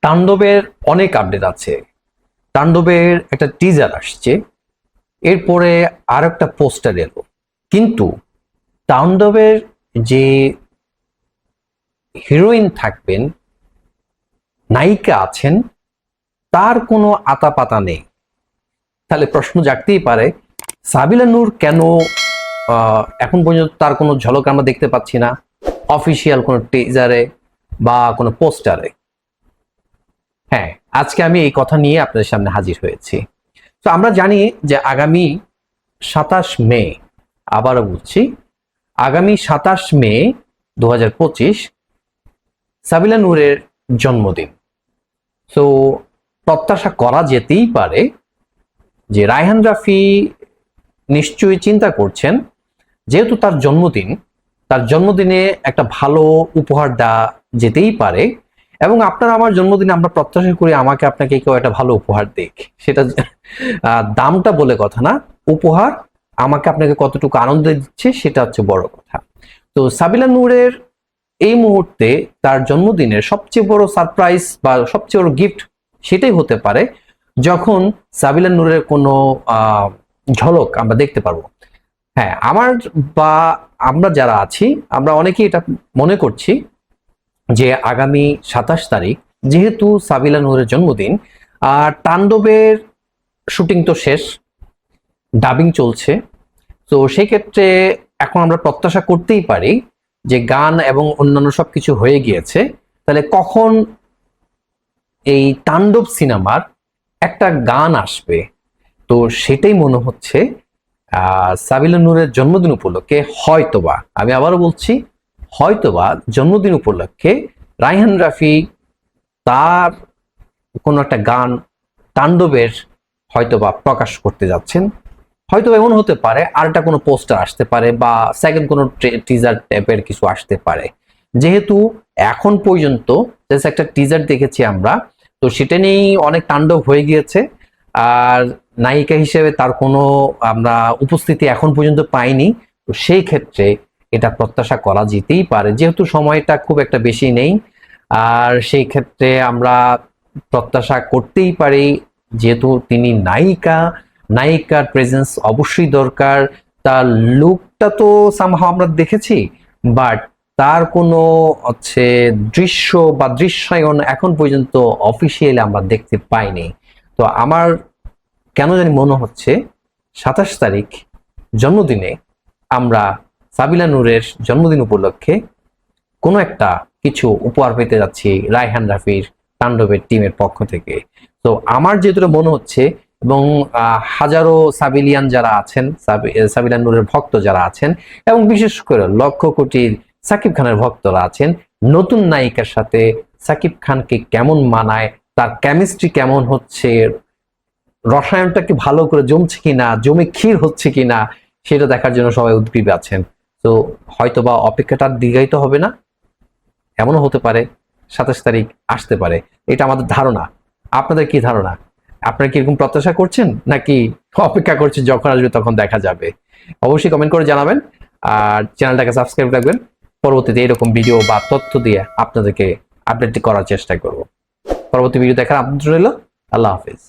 তাণ্ডবের অনেক আপডেট আছে। তাণ্ডবের একটা টিজার আসছে, এরপরে আর একটা পোস্টার এলো, কিন্তু তাণ্ডবের যে হিরোইন থাকবেন, নায়িকা আছেন, তার কোনো আতাপাতা নেই। তাহলে প্রশ্ন জাগতেই পারে, সাবিলা নূর কেন এখন পর্যন্ত তার কোনো ঝলক আমরা দেখতে পাচ্ছি না অফিসিয়াল কোনো টিজারে বা কোনো পোস্টারে। হ্যাঁ, আজকে আমি এই কথা নিয়ে আপনাদের সামনে হাজির হয়েছি। তো আমরা জানি যে আগামী 27 মে, আবারও বলছি, আগামী 27 মে 2025 সাবিলা নূরের জন্মদিন। তো প্রত্যাশা করা যেতেই পারে যে রায়হান রাফি নিশ্চয়ই চিন্তা করছেন, যেহেতু তার জন্মদিন, তার জন্মদিনে একটা ভালো উপহার দেওয়া যেতেই পারে। এবং আপনার আমার জন্মদিনে আমরা প্রত্যাশা করি আমাকে আপনাকে কেউ একটা ভালো উপহার দিক। সেটা দামটা বলে কথা না, উপহার আমাকে আপনাকে কতটুকু আনন্দ দিচ্ছে সেটা হচ্ছে বড় কথা। তো সাবিলা নূরের এই মুহূর্তে তার জন্মদিনের সবচেয়ে বড় সারপ্রাইজ বা সবচেয়ে বড় গিফট সেটাই হতে পারে যখন সাবিলা নূরের কোনো ঝলক আমরা দেখতে পারবো। হ্যাঁ, আমার বা আমরা যারা আছি, আমরা অনেকেই এটা মনে করছি যে আগামী 27 তারিখ যেহেতু সাবিলা নূরের জন্মদিন, আর তাণ্ডবের শুটিং তো শেষ, ডাবিং চলছে, তো সেই ক্ষেত্রে এখন আমরা প্রত্যাশা করতেই পারি যে গান এবং অন্যান্য সবকিছু হয়ে গিয়েছে, তাহলে কখন এই তাণ্ডব সিনেমার একটা গান আসবে। তো সেটাই মনে হচ্ছে সাবিলা নূরের জন্মদিন উপলক্ষে হয়তোবা, আমি আবারও বলছি, হয়তোবা জন্মদিন উপলক্ষে রায়হান রাফি তার কোনো একটা গান তাণ্ডবের হয়তোবা প্রকাশ করতে যাচ্ছেন। হয়তো এমন হতে পারে আরেকটা কোনো পোস্টার আসতে পারে বা সেকেন্ড কোনো টিজার টাইপের কিছু আসতে পারে। যেহেতু এখন পর্যন্ত জাস্ট একটা টিজার দেখেছি আমরা, তো সেটা নিয়েই অনেক তাণ্ডব হয়ে গিয়েছে। আর নায়িকা হিসেবে তার কোনো আমরা উপস্থিতি এখন পর্যন্ত পাইনি। তো সেই ক্ষেত্রে এটা প্রত্যাশা করা যেতেই পারে, যেহেতু সময়টা খুব একটা বেশি নেই। আর সেই ক্ষেত্রে আমরা প্রত্যাশা করতেই পারি, যেহেতু তিনি নায়িকা, নায়িকার প্রেজেন্স অবশ্যই দরকার। তার লুকটা তো সামহাও আমরা দেখেছি, বাট তার কোনো হচ্ছে দৃশ্য বা দৃশ্যায়ন এখন পর্যন্ত অফিসিয়ালি আমরা দেখতে পাইনি। তো আমার কেন জানি মনে হচ্ছে 27 তারিখ জন্মদিনে আমরা সাবিলা নূরের জন্মদিন উপলক্ষে কোনো একটা কিছু উপহার পেতে যাচ্ছি রায়হান রাফির তাণ্ডবের টিমের পক্ষ থেকে। তো আমার যেটা মনে হচ্ছে, এবং হাজারো সাবিলিয়ান যারা আছেন, সাবিলা নূরের ভক্ত যারা আছেন, এবং বিশেষ করে লক্ষ কোটির সাকিব খানের ভক্তরা আছেন, নতুন নায়িকার সাথে সাকিব খানকে কেমন মানায়, তার কেমিস্ট্রি কেমন হচ্ছে, রসায়নটা কি ভালো করে জমছে কিনা, জমে ক্ষীর হচ্ছে কিনা, সেটা দেখার জন্য সবাই উদ্গ্রীব আছেন। তো হয়তোবা অপেক্ষাটা দীর্ঘায়িত হবে না, এমনও হতে পারে 27 তারিখ আসতে পারে। এটা আমাদের ধারণা। আপনাদের কি ধারণা? আপনারা কি এরকম প্রত্যাশা করছেন, নাকি অপেক্ষা করছেন যখন আসবে তখন দেখা যাবে? অবশ্যই কমেন্ট করে জানাবেন, আর চ্যানেলটাকে সাবস্ক্রাইব রাখবেন। পরবর্তীতে এরকম ভিডিও বা তথ্য দিয়ে আপনাদেরকে আপডেট করার চেষ্টা করব। পরবর্তী ভিডিও দেখার আমন্ত্রণ রইল। আল্লাহ হাফেজ।